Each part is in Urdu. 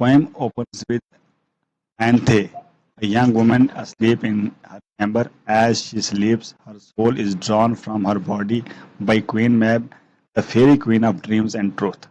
Poem opens with Anthe, a young woman asleep in her chamber. As she sleeps, her soul is drawn from her body by Queen Mab, the fairy queen of dreams and truth.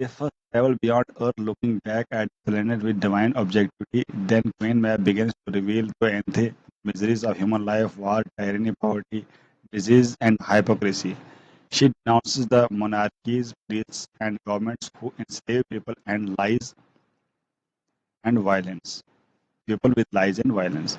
They first travel beyond Earth, looking back at the planet with divine objectivity. Then Queen Mab begins to reveal to Anthe miseries of human life, war, tyranny, poverty, disease, and hypocrisy. She denounces the monarchies, priests, and governments who enslave people and lies and violence. People with lies and violence.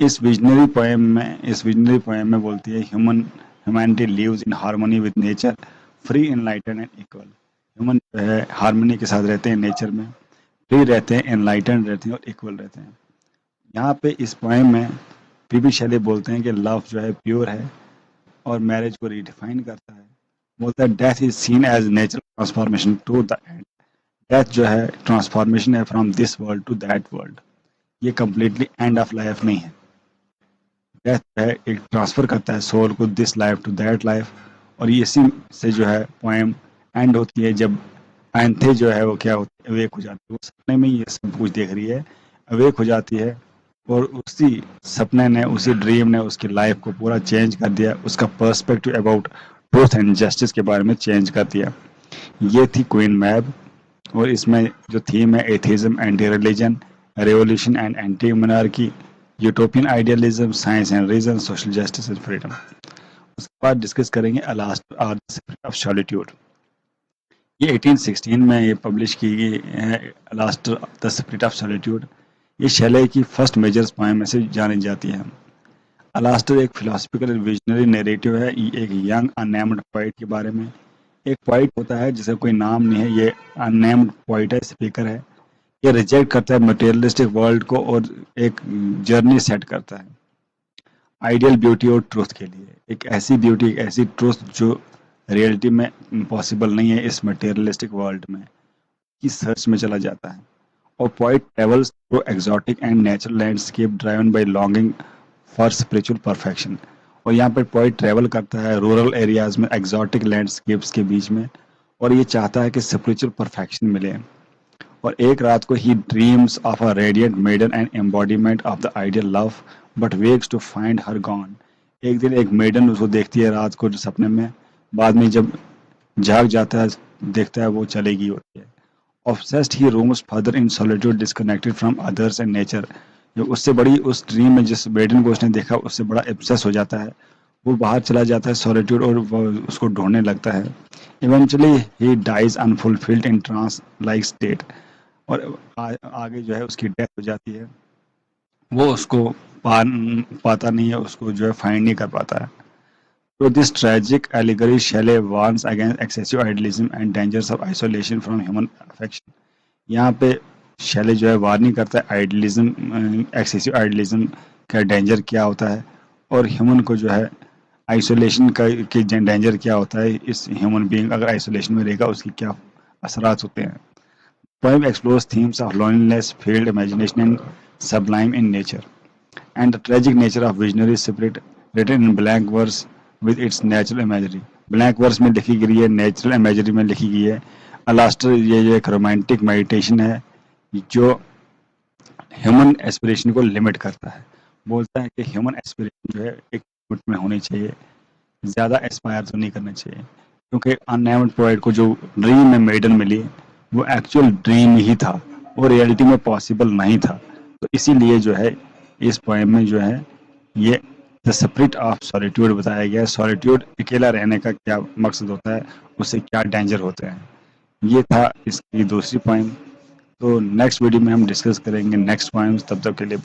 اس ویژنری پوئم میں بولتی ہے humanity lives in harmony with nature free enlighten and equal. Human جو ہے ہارمونی کے ساتھ رہتے ہیں نیچر میں, فری رہتے ہیں, انلائٹن رہتے ہیں اور ایکول رہتے ہیں. یہاں پہ اس پوئم میں پی بی شیلے بولتے ہیں کہ لو جو ہے پیور ہے اور میرج کو ریڈیفائن کرتا ہے. بولتا ہے death is seen as natural transformation to the end. Death جو ہے ٹرانسفارمیشن ہے from this world to that world. یہ کمپلیٹلی اینڈ آف لائف نہیں ہے. ڈیتھ جو ہے ایک ٹرانسفر کرتا ہے سول کو this life to that life. اور اسی سے جو ہے پوئم اینڈ ہوتی ہے جب آئنتھے جو ہے وہ کیا ہوتی ہے, اویک ہو جاتی ہے. وہ سپنے میں یہ سب کچھ دیکھ رہی ہے, اویک ہو جاتی ہے, اور اسی سپنے نے, اسی ڈریم نے اس کی لائف کو پورا چینج کر دیا. اس کا perspective about truth and justice کے بارے میں چینج کر دیا. یہ تھی کوئن میب, اور اس میں جو تھیم ہے atheism, anti religion, revolution and anti monarchy, utopian idealism, science and reason, social justice and freedom. اس کے بعد ڈسکس کریں گے Alastor or the spirit of solitude. یہ 1816 میں یہ پبلش کی گئی ہے, Alastor the spirit of solitude. یہ شیلے کی فرسٹ میجر پوئم میں سے جانی جاتی ہے. الاسٹر ایک فلاسفیکل ویژنری نیریٹو ہے, ایک ینگ انیمڈ پوائٹ کے بارے میں. ایک پوائٹ ہوتا ہے جسے کوئی نام نہیں ہے, یہ انیمڈ پوائٹ ہے, اسپیکر ہے. یہ ریجیکٹ کرتا ہے مٹیریلسٹک ورلڈ کو اور ایک جرنی سیٹ کرتا ہے آئیڈیل بیوٹی اور ٹروتھ کے لیے. ایک ایسی بیوٹی, ایک ایسی ٹروتھ جو ریئلٹی میں پاسبل نہیں ہے اس مٹیریلسٹک ورلڈ میں, کی سرچ میں چلا جاتا ہے. اور poet travels through exotic and natural landscape driven by longing for spiritual perfection. اور یہاں پہ پوائٹ ٹریول کرتا ہے رورل ایریاز میں, ایگزاٹک لینڈسکیپس کے بیچ میں, اور یہ چاہتا ہے کہ اسپریچول پرفیکشن ملے. اور ایک رات کو ہی dreams of a radiant maiden and embodiment of the ideal love but wakes to find her gone. ایک دن ایک میڈن اس کو دیکھتی ہے رات کو جو سپنے میں, بعد میں جب جاگ جاتا ہے دیکھتا ہے وہ چلے گئی ہوتی ہے. Obsessed he roams further in solitude disconnected from others and nature. جو اس سے بڑی اس ڈریم میں جس میڈن کو اس نے دیکھا اس سے بڑا obsess ہو جاتا ہے, وہ باہر چلا جاتا ہے سولیٹیوڈ اور وہ اس کو ڈھونڈنے لگتا ہے. Eventually he dies unfulfilled in trance like state. اور آگے جو ہے اس کی ڈیتھ ہو جاتی ہے, وہ اس کو پاتا نہیں ہے, اس کو جو ہے فائنڈ نہیں کر پاتا ہے. So this tragic allegory Shelley warns against excessive idealism and dangers of isolation from human affection. یہاں پہ شیلے جو ہے وارننگ کرتا ہے آئیڈیلزم, ایکسیسو آئیڈیلزم کا ڈینجر کیا ہوتا ہے, اور ہیومن کو جو ہے آئسولیشن کا ڈینجر کیا ہوتا ہے. اس ہیومن بینگ اگر آئسولیشن میں رہے گا اس کی کیا اثرات ہوتے ہیں. Poem explores themes of loneliness, failed imagination and sublime in nature, and the tragic nature of visionary spirit written in blank verse with its natural imagery. blank verse میں لکھی گئی ہے, نیچرل imagery میں لکھی گئی ہے. الاسٹر یہ ایک رومانٹک میڈیٹیشن ہے جو ہیومن ایسپریشن کو لمٹ کرتا ہے. بولتا ہے کہ ہیومن ایسپریشن جو ہے ایک لمٹ میں ہونی چاہیے, زیادہ ایسپائر تو نہیں کرنا چاہیے, کیونکہ اننیمڈ پوائٹ کو جو ڈریم میں میڈن ملی وہ ایکچوئل ڈریم ہی تھا, وہ ریئلٹی میں پاسبل نہیں تھا. تو اسی لیے جو ہے اس پوئم میں جو ہے یہ دا اسپرٹ آف سالیٹیوڈ بتایا گیا ہے. سالیٹیوڈ اکیلا رہنے کا کیا مقصد ہوتا ہے, اس سے کیا ڈینجر ہوتے ہیں. یہ تھا اس کی دوسری پوئم. تو نیکسٹ ویڈیو میں ہم ڈسکس کریں گے نیکسٹ پوئمز. تب تک کے لیے